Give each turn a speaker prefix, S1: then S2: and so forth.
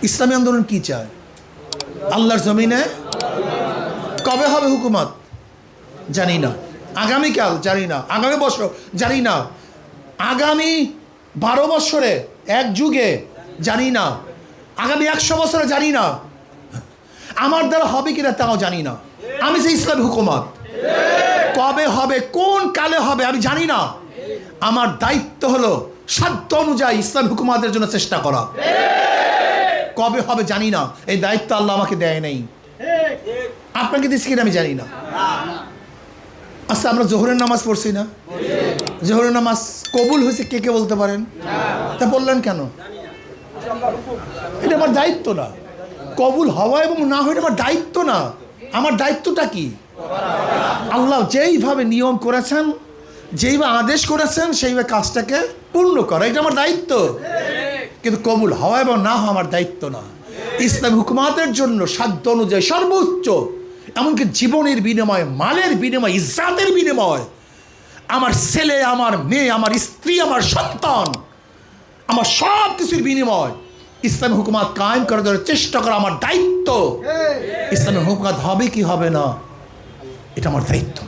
S1: ইসলামী আন্দোলন কি চায়? আল্লাহর জমিনে কবে হবে হুকুমত জানি না, আগামীকাল জানি না, আগামী বছর জানি না, আগামী 12 বছরে, এক যুগে জানি না, আগামী 100 বছরে জানি না, আমার দ্বারা হবে কিনা তাও জানি না। আমি যে ইসলামী হুকুমত কবে হবে, কোন কালে হবে আমি জানি না। আমার দায়িত্ব হলো সাধ্য অনুযায়ী ইসলামী হুকুমতের জন্য চেষ্টা করা। কবে হবে জানি না, এই দায়িত্ব আল্লাহ আমাকে দেয় নাই। আপনাকে দিচ্ছি কিনা আমি জানি না। আচ্ছা, আমরা জোহরের নামাজ পড়ছি না? জোহরের নামাজ কবুল হয়েছে কে কে বলতে পারেন? তা বললেন কেন? এটা আমার দায়িত্ব না। কবুল হওয়া এবং না হওয়া আমার দায়িত্ব না। আমার দায়িত্বটা কি? আল্লাহ যেইভাবে নিয়ম করেছেন, যেইভাবে আদেশ করেছেন, সেইভাবে কাজটাকে পূর্ণ করা, এটা আমার দায়িত্ব। কিন্তু কবুল হওয়া এবং না হওয়া আমার দায়িত্ব না। ইসলামী হুকুমাতের জন্য সাধ্য অনুযায়ী সর্বোচ্চ, এমনকি জীবনের বিনিময়ে, মালের বিনিময়ে, ইজ্জাতের বিনিময়ে, আমার ছেলে, আমার মেয়ে, আমার স্ত্রী, আমার সন্তান, আমার সব কিছুর বিনিময় ইসলামী হুকুমাত কায়েম করার জন্য চেষ্টা করা আমার দায়িত্ব। ইসলামী হুকুমাত হবে কি হবে না, এটা আমার দায়িত্ব।